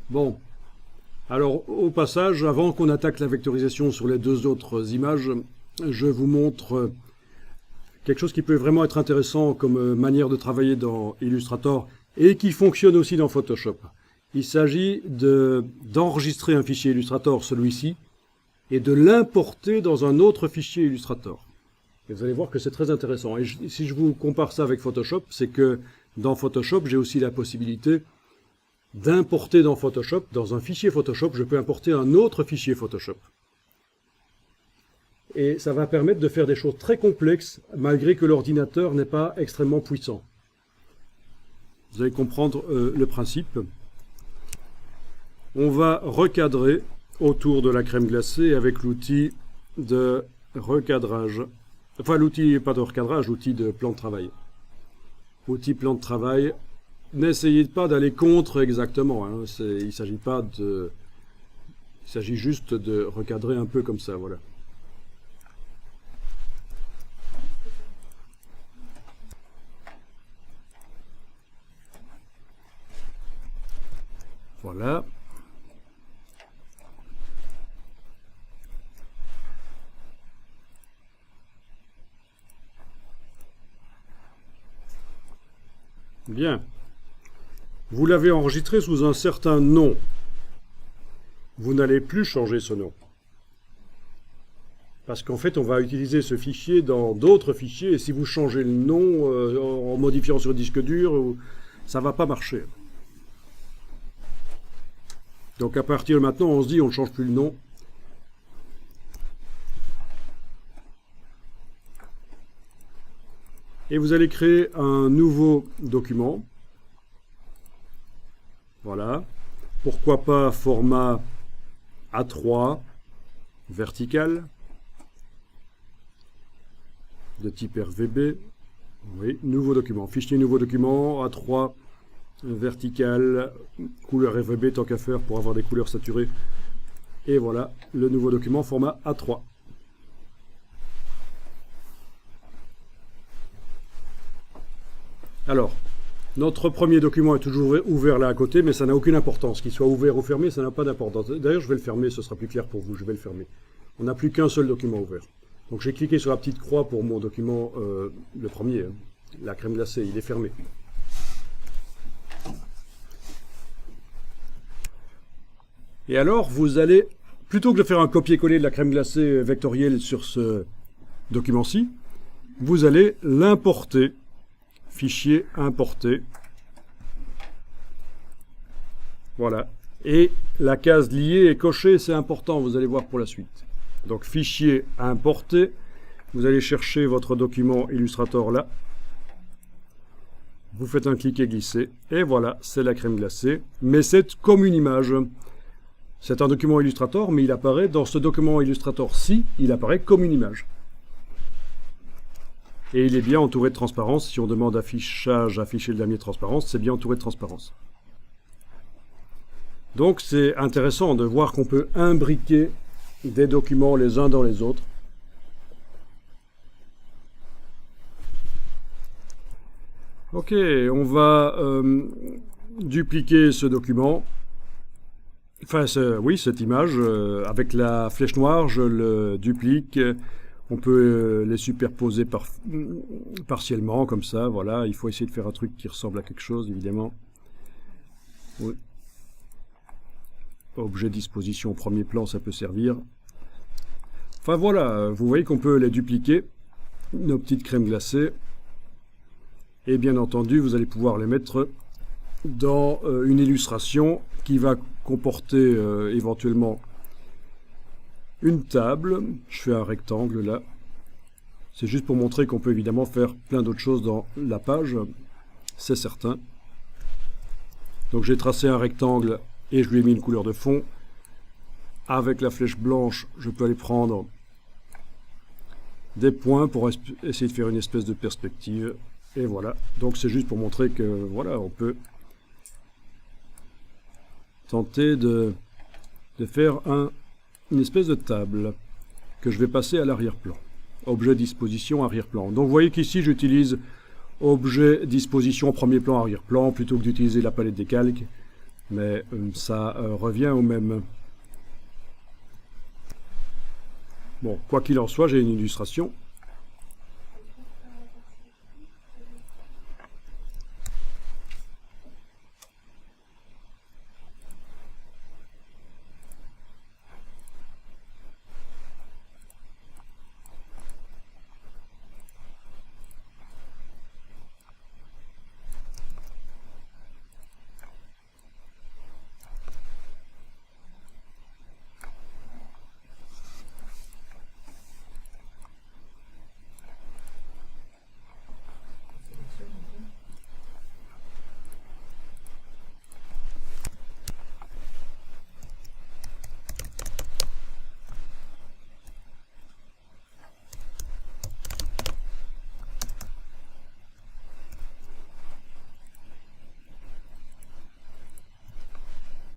Bon, alors au passage, avant qu'on attaque la vectorisation sur les deux autres images, je vous montre quelque chose qui peut vraiment être intéressant comme manière de travailler dans Illustrator et qui fonctionne aussi dans Photoshop. Il s'agit d'enregistrer un fichier Illustrator, celui-ci, et de l'importer dans un autre fichier Illustrator. Et vous allez voir que c'est très intéressant. Et si je vous compare ça avec Photoshop, c'est que dans Photoshop, j'ai aussi la possibilité d'importer dans Photoshop, dans un fichier Photoshop, je peux importer un autre fichier Photoshop. Et ça va permettre de faire des choses très complexes, malgré que l'ordinateur n'est pas extrêmement puissant. Vous allez comprendre le principe. On va recadrer autour de la crème glacée avec l'outil de recadrage. Enfin, l'outil, pas de recadrage, l'outil de plan de travail. Outil plan de travail. N'essayez pas d'aller contre exactement. Hein. Il s'agit juste de recadrer un peu comme ça, voilà. Voilà. Bien. Vous l'avez enregistré sous un certain nom. Vous n'allez plus changer ce nom. Parce qu'en fait, on va utiliser ce fichier dans d'autres fichiers, et si vous changez le nom en modifiant sur le disque dur, ça ne va pas marcher. Donc à partir de maintenant, on se dit, on ne change plus le nom. Et vous allez créer un nouveau document. Voilà. Pourquoi pas format A3 vertical de type RVB. Oui, nouveau document. Fichier nouveau document A3 vertical, couleur RVB tant qu'à faire pour avoir des couleurs saturées. Et voilà le nouveau document format A3. Alors, notre premier document est toujours ouvert là à côté, mais ça n'a aucune importance. Qu'il soit ouvert ou fermé, ça n'a pas d'importance. D'ailleurs, je vais le fermer, ce sera plus clair pour vous, je vais le fermer. On n'a plus qu'un seul document ouvert. Donc j'ai cliqué sur la petite croix pour mon document, le premier, hein, la crème glacée, il est fermé. Et alors, vous allez, plutôt que de faire un copier-coller de la crème glacée vectorielle sur ce document-ci, vous allez l'importer. Fichier importé. Voilà. Et la case liée est cochée, c'est important, vous allez voir pour la suite. Donc fichier importé. Vous allez chercher votre document Illustrator là. Vous faites un clic et glisser. Et voilà, c'est la crème glacée. Mais c'est comme une image. C'est un document Illustrator, mais il apparaît dans ce document Illustrator-ci, il apparaît comme une image. Et il est bien entouré de transparence. Si on demande affichage, afficher le damier transparence, c'est bien entouré de transparence. Donc c'est intéressant de voir qu'on peut imbriquer des documents les uns dans les autres. Ok, on va dupliquer ce document. Enfin, oui, cette image, avec la flèche noire, je le duplique. On peut les superposer partiellement, comme ça, voilà. Il faut essayer de faire un truc qui ressemble à quelque chose, évidemment. Oui. Objet disposition premier plan, ça peut servir. Enfin voilà, vous voyez qu'on peut les dupliquer, nos petites crèmes glacées. Et bien entendu, vous allez pouvoir les mettre dans une illustration qui va comporter éventuellement une table. Je fais un rectangle là. C'est juste pour montrer qu'on peut évidemment faire plein d'autres choses dans la page. C'est certain. Donc j'ai tracé un rectangle et je lui ai mis une couleur de fond. Avec la flèche blanche, je peux aller prendre des points pour essayer de faire une espèce de perspective. Et voilà. Donc c'est juste pour montrer que voilà, on peut tenter de faire une espèce de table que je vais passer à l'arrière-plan. Objet disposition arrière-plan. Donc vous voyez qu'ici j'utilise objet disposition premier plan arrière-plan plutôt que d'utiliser la palette des calques. mais ça revient au même. Bon, quoi qu'il en soit, j'ai une illustration.